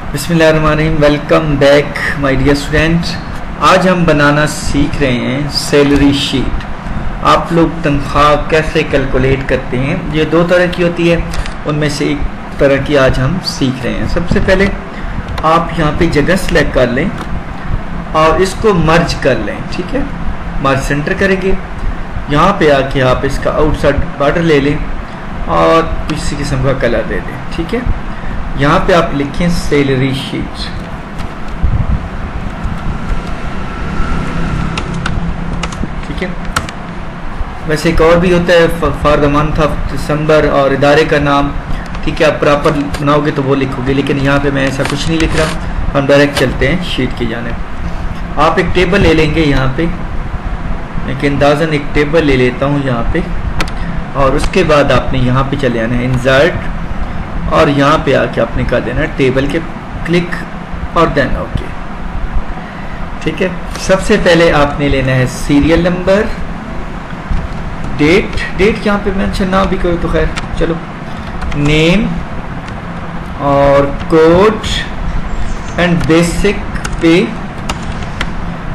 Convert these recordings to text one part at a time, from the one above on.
बिस्मिल्लाहिर्रहमानिर्रहीम। Welcome back my dear student. आज हम बनाना सीख रहे हैं सैलरी शीट। आप लोग तनख्वाह कैसे कैलकुलेट करते हैं, ये दो तरह की होती है, उनमें से एक तरह की आज हम सीख रहे हैं। सबसे पहले आप यहाँ पे जगह सेलेक्ट कर लें और इसको मर्ज कर लें। ठीक है, मर्ज सेंटर करेंगे। यहाँ पे आके आप इसका आउटसाइड बॉर्डर ले लें और किसी किस्म का कलर दे दें। ठीक है, यहाँ पे आप लिखें सैलरी शीट। ठीक है, वैसे एक और भी होता है for the month of December और इदारे का नाम। ठीक है, आप प्रॉपर बनाओगे तो वो लिखोगे, लेकिन यहाँ पे मैं ऐसा कुछ नहीं लिख रहा। हम डायरेक्ट चलते हैं शीट की जानिब। आप एक टेबल ले लेंगे यहाँ पे, लेकिन अंदाज़न एक टेबल ले लेता हूँ यहाँ पे, और उसके बाद आपने यहाँ पे चले आना है इंसर्ट, और यहाँ पे आके आपने कर देना है टेबल के क्लिक और देन ओके। ठीक है, सबसे पहले आपने लेना है सीरियल नंबर, डेट यहाँ पे मेंशन ना भी करो तो खैर चलो, नेम और कोड एंड बेसिक पे।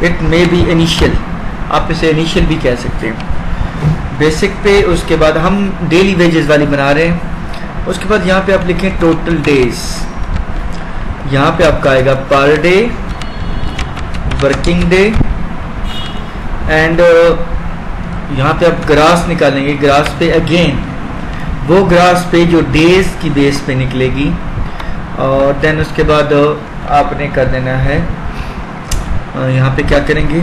इट मे बी इनिशियल, आप इसे इनिशियल भी कह सकते हैं। बेसिक पे, उसके बाद हम डेली वेजेस वाली बना रहे हैं। उसके बाद यहाँ पे आप लिखें टोटल डेज। यहाँ पे आपका आएगा per day, working day, and यहाँ पे आप ग्रास निकालेंगे। ग्रास पे अगेन वो ग्रास पे जो डेज की बेस पे निकलेगी, और देन उसके बाद आपने कर देना है यहाँ पे क्या करेंगे,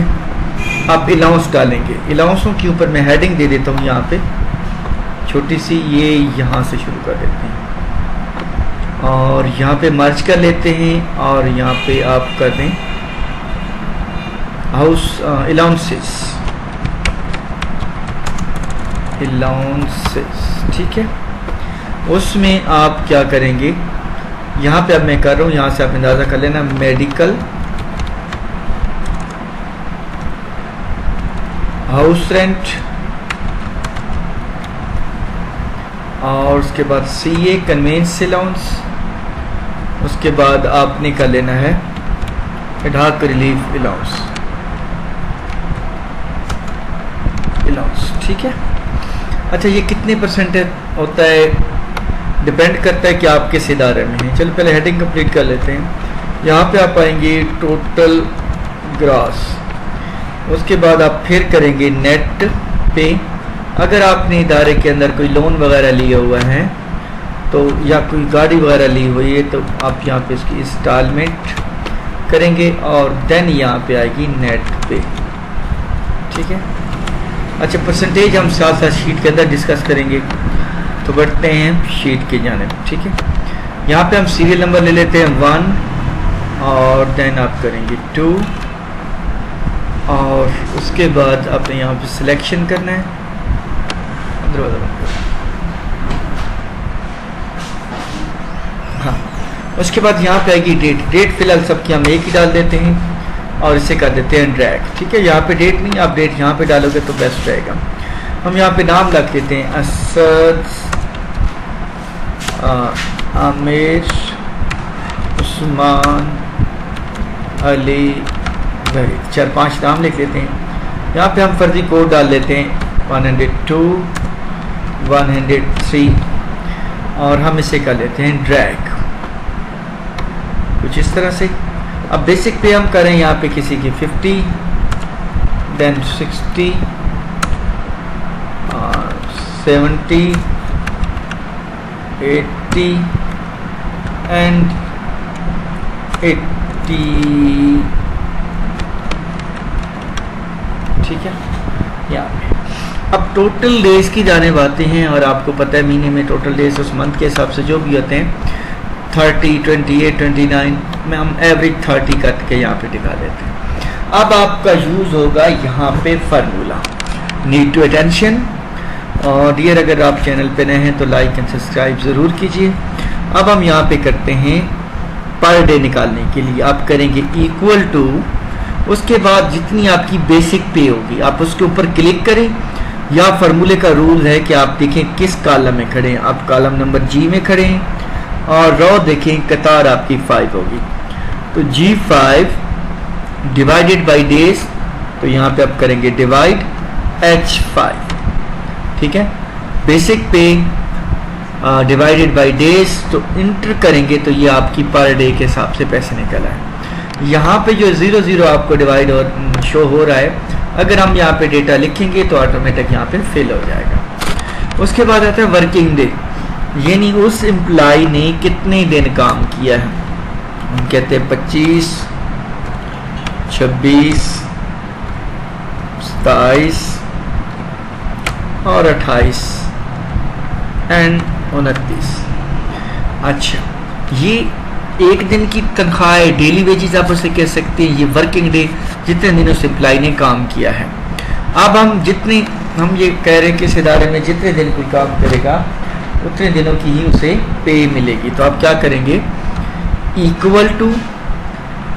आप अलाउंस डालेंगे। अलाउंसों के ऊपर मैं हेडिंग दे देता हूँ यहाँ पे छोटी सी, ये यहाँ से शुरू कर देते हैं और यहाँ पे मर्ज कर लेते हैं, और यहाँ पे आप कर दें हाउस अलाउंसेस। ठीक है, उसमें आप क्या करेंगे, यहाँ पे अब मैं कर रहा हूँ, यहाँ से आप अंदाज़ा कर लेना मेडिकल, हाउस रेंट, और उसके बाद CA कन्वेंस अलाउंस। उसके बाद आपने कर लेना है एडहॉक रिलीफ अलाउंस। ठीक है, अच्छा ये कितने परसेंट होता है, डिपेंड करता है कि आप किस इदारे में हैं। चलो पहले हेडिंग कंप्लीट कर लेते हैं। यहाँ पे आप आएंगे टोटल ग्रॉस, उसके बाद आप फिर करेंगे नेट पे। अगर आपने इदारे के अंदर कोई लोन वगैरह लिया हुआ है तो, या कोई गाड़ी वगैरह ली हुई है, तो आप यहाँ पे इसकी इंस्टॉलमेंट करेंगे, और देन यहाँ पे आएगी नेट पे। ठीक है, अच्छा परसेंटेज हम साथ साथ शीट के अंदर डिस्कस करेंगे, तो बढ़ते हैं शीट के जानिब। ठीक है, यहाँ पे हम सीरियल नंबर ले लेते हैं 1, और देन आप करेंगे 2, और उसके बाद आपने यहाँ पे सिलेक्शन करना है। हाँ, उसके बाद यहाँ पे आएगी डेट फिलहाल सबकी हम एक ही डाल देते हैं, और इसे कर देते हैं ड्रैग। ठीक है, यहाँ पे डेट नहीं, आप डेट यहाँ पे डालोगे तो बेस्ट रहेगा। हम यहाँ पे नाम रख देते हैं असद, आमिर, उस्मान, अली, वहीद, 4-5 नाम लिख लेते हैं। यहाँ पे हम फर्जी कोड डाल लेते हैं 102, 103, और हम इसे कर लेते हैं ड्रैग कुछ इस तरह से। अब बेसिक पे हम करें यहाँ पे किसी की 50, देन 60, 70, 80 एंड 80। ठीक है, यहाँ पे अब टोटल डेज की जाने आते हैं, और आपको पता है महीने में टोटल डेज उस मंथ के हिसाब से जो भी होते हैं 30, 28, 29 में हम एवरेज 30 करके यहाँ पे दिखा देते हैं। अब आपका यूज़ होगा यहाँ पे फार्मूला। नीड टू अटेंशन, और डियर अगर आप चैनल पे नए हैं तो लाइक एंड सब्सक्राइब ज़रूर कीजिए। अब हम यहाँ पे करते हैं पर डे निकालने के लिए आप करेंगे इक्वल टू, उसके बाद जितनी आपकी बेसिक पे होगी आप उसके ऊपर क्लिक करें, या फार्मूले का रूल है कि आप देखें किस कॉलम में खड़े हैं। आप कॉलम नंबर G में खड़े हैं और रॉ देखें कतार आपकी 5 होगी। तो G5 डिवाइडेड बाई डेज, तो यहाँ पे आप करेंगे डिवाइड H5, ठीक है। बेसिक पे डिवाइडेड बाई डेज, तो इंटर करेंगे तो ये आपकी पर डे के हिसाब से पैसे निकल आए। यहाँ पे जो 00 आपको डिवाइड और शो हो रहा है, अगर हम यहाँ पे डेटा लिखेंगे तो ऑटोमेटिक यहाँ पे फिल हो जाएगा। उसके बाद आता है वर्किंग डे, यानी उस एम्प्लॉय ने कितने दिन काम किया है। हम कहते हैं 25, 26, 27 और 28 एंड 29। अच्छा, ये एक दिन की तनख्वाह है, डेली वेजेस आप उसे कह सकते हैं। ये वर्किंग डे, जितने दिनों से एम्प्लॉय ने काम किया है। अब हम ये कह रहे हैं कि इस इदारे में जितने दिन कोई काम करेगा उतने दिनों की ही उसे पे मिलेगी। तो आप क्या करेंगे, इक्वल टू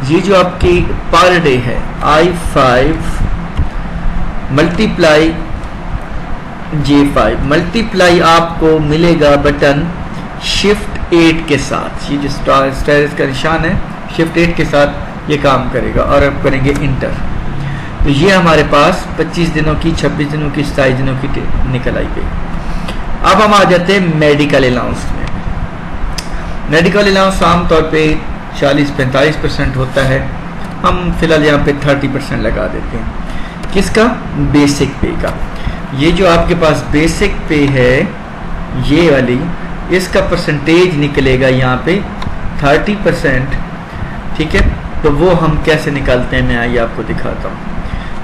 ये जो आपकी पर डे है I5 मल्टीप्लाई J5 मल्टीप्लाई आपको मिलेगा बटन शिफ्ट 8 के साथ। ये जो स्टार का निशान है, शिफ्ट 8 के साथ ये काम करेगा और अब करेंगे इंटर। तो ये हमारे पास 25 दिनों की, 26 दिनों की, 27 दिनों की निकल आई गई। अब हम आ जाते हैं मेडिकल अलाउंस में। मेडिकल अलाउंस आमतौर पे 40-45% होता है। हम फिलहाल यहाँ पे 30% लगा देते हैं। किसका? बेसिक पे का। ये जो आपके पास बेसिक पे है, ये वाली, इसका परसेंटेज निकलेगा यहाँ पे 30%, ठीक है। तो वो हम कैसे निकालते हैं, मैं आइए आपको दिखाता हूँ।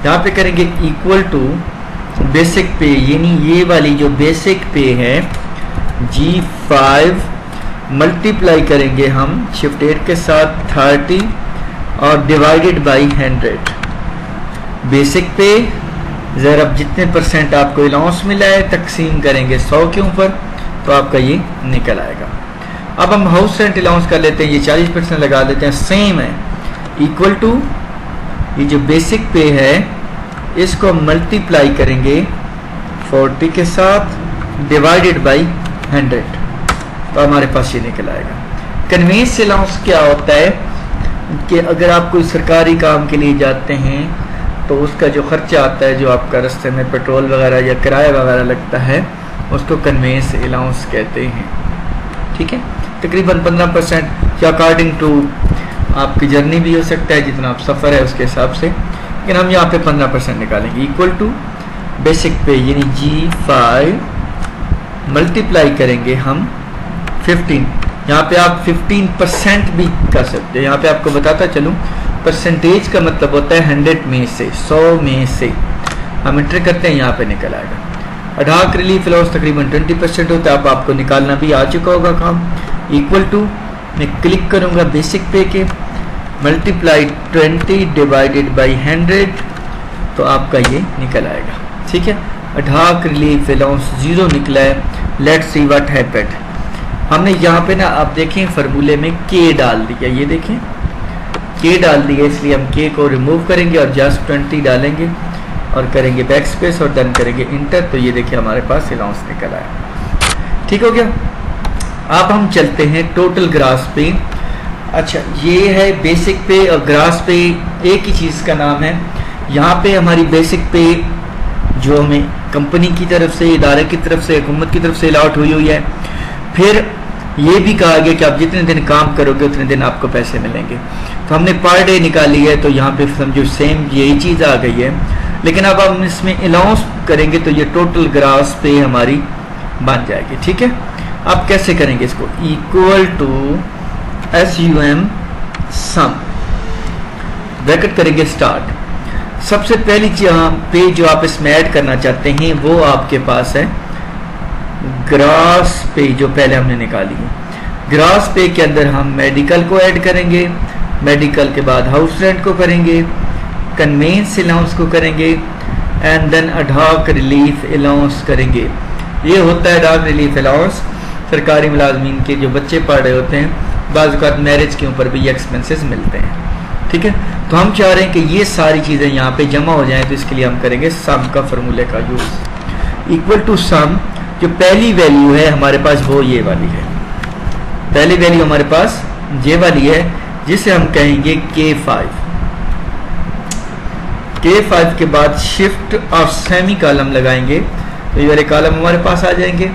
यहाँ पे करेंगे इक्वल टू बेसिक पे, यानी ये वाली जो बेसिक पे है G5 मल्टीप्लाई करेंगे हम शिफ्ट 8 के साथ 30 और डिवाइडेड बाई 100। बेसिक पे ज़रा जितने परसेंट आपको अलाउंस मिला है तकसीम करेंगे 100 के ऊपर, तो आपका ये निकल आएगा। अब हम हाउस रेंट अलाउंस कर लेते हैं, ये 40% लगा देते हैं, सेम है। इक्वल टू ये जो बेसिक पे है इसको मल्टीप्लाई करेंगे 40 के साथ डिवाइडेड बाई 100, तो हमारे पास ये निकल आएगा। कन्वेंस अलाउंस क्या होता है कि अगर आप कोई सरकारी काम के लिए जाते हैं तो उसका जो खर्चा आता है, जो आपका रास्ते में पेट्रोल वगैरह या किराया वगैरह लगता है, उसको कन्वेंस अलाउंस कहते हैं, ठीक है। तकरीबन 15% या अकॉर्डिंग टू आपकी जर्नी भी हो सकता है, जितना आप सफ़र है उसके हिसाब से, लेकिन हम यहाँ पे 15% निकालेंगे। इक्वल टू बेसिक पे यानी G5 मल्टीप्लाई करेंगे हम 15। यहाँ पे आप 15% भी कर सकते हैं। यहाँ पे आपको बताता चलूँ, परसेंटेज का मतलब होता है 100 में से, 100 में से हम इंटर करते हैं, यहाँ पे निकल आएगा। अडाक रिलीफ अलाउंस तकरीबन 20% होता है। अब आपको निकालना भी आ चुका होगा काम। इक्वल टू मैं क्लिक करूँगा बेसिक पे के, मल्टीप्लाई 20 डिवाइडेड बाई 100, तो आपका ये निकल आएगा, ठीक है। अडाक रिलीफ अलाउंस 0 निकला है। Let's see what happened. हमने यहाँ पे ना आप देखें फार्मूले में K डाल दिया, ये देखें K डाल दिया, इसलिए हम K को रिमूव करेंगे और जस्ट 20 डालेंगे और करेंगे बैक स्पेस और डन करेंगे इंटर। तो ये देखिए हमारे पास अलाउंस निकल आया, ठीक हो गया। अब हम चलते हैं टोटल ग्रास पे। अच्छा, ये है बेसिक पे और ग्रास पे एक ही चीज़ का नाम है। यहाँ पे हमारी बेसिक पे जो हमें कंपनी की तरफ से, इदारे की तरफ से, हुकूमत की तरफ से अलाउट हुई है। फिर ये भी कहा गया कि आप जितने दिन काम करोगे उतने दिन आपको पैसे मिलेंगे। तो हमने पर डे निकाली है, तो यहाँ पे समझो सेम यही चीज़ आ गई है। लेकिन अब हम इसमें अलाउंस करेंगे तो ये टोटल ग्रास पे हमारी बन जाएगी, ठीक है। अब कैसे करेंगे इसको? Equal to SUM sum, bracket करेंगे स्टार्ट। सबसे पहली यहाँ पे जो आप इसमें ऐड करना चाहते हैं वो आपके पास है ग्रास पे, जो पहले हमने निकाली है। ग्रास पे के अंदर हम मेडिकल को ऐड करेंगे, मेडिकल के बाद हाउस रेंट को करेंगे, कन्वेंस अलाउंस को करेंगे and then ad hoc relief allowance करेंगे। ये होता है अडाक रिलीफ अलाउंस सरकारी मुलाजमीन के जो बच्चे पढ़ रहे होते हैं, बाज़ औक़ात मैरिज के ऊपर भी ये एक्सपेंसेस मिलते हैं, ठीक है। तो हम चाह रहे हैं कि ये सारी चीज़ें यहाँ पे जमा हो जाएं, तो इसके लिए हम करेंगे सम का फार्मूले का यूज़। इक्वल टू सम, जो पहली वैल्यू है हमारे पास वो ये वाली है, पहली वैल्यू हमारे पास ये वाली है जिसे हम कहेंगे K5। K5 के बाद शिफ्ट और सेमी कॉलम लगाएंगे तो ये वाले कॉलम हमारे पास आ जाएंगे।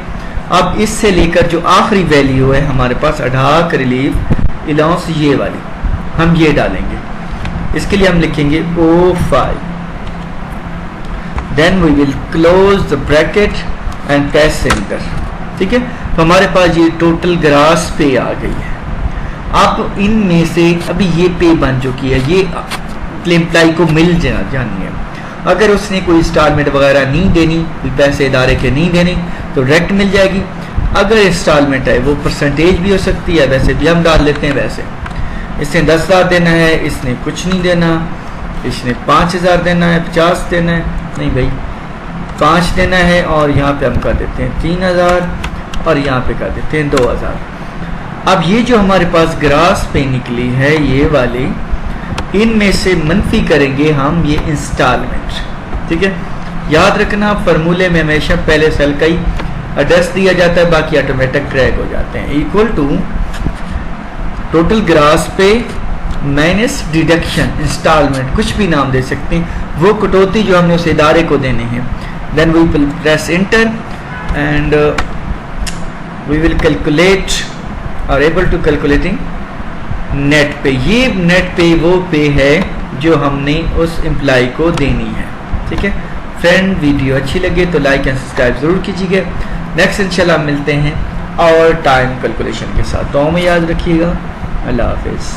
अब इससे लेकर जो आखिरी वैल्यू है हमारे पास अडाक रिलीफ इलाउंस ये वाली, हम ये डालेंगे। इसके लिए हम लिखेंगे O5, then we will close the bracket and press enter. ठीक है, तो हमारे पास ये टोटल ग्रास पे आ गई है। अब इनमें से अभी ये पे बन चुकी है, ये एम्प्लाई को मिल जानी है। अगर उसने कोई इंस्टॉलमेंट वगैरह नहीं देनी, कोई पैसे इदारे के नहीं देने, तो डायरेक्ट मिल जाएगी। अगर इंस्टॉलमेंट है वो परसेंटेज भी हो सकती है, वैसे भी हम डाल लेते हैं। वैसे इसने 10,000 देना है, इसने कुछ नहीं देना, इसने 5,000 देना है, 50 देना है, नहीं भाई 5 देना है, और यहाँ पे हम कर देते हैं 3,000 और यहाँ पे कर देते हैं 2,000। अब ये जो हमारे पास ग्रास पे निकली है ये वाली, इनमें से मनफी करेंगे हम ये इंस्टॉलमेंट। ठीक है, याद रखना फार्मूले में हमेशा पहले सेल का ही एड्रेस दिया जाता है, बाकी ऑटोमेटिक ड्रैग हो जाते हैं। इक्वल टू टोटल ग्रास पे माइनस डिडक्शन इंस्टॉलमेंट, कुछ भी नाम दे सकते हैं, वो कटौती जो हमने उस इदारे को देने हैं। Then we will press enter and we will calculate और able to calculating net pay. ये नेट पे वो पे है जो हमने उस एम्प्लॉय को देनी है। ठीक है फ्रेंड, वीडियो अच्छी लगे तो लाइक एंड सब्सक्राइब जरूर कीजिएगा। नेक्स्ट इंशाल्लाह मिलते हैं और टाइम कैलकुलेशन के साथ। तो हमें याद रखिएगा। अल्लाह हाफिज़।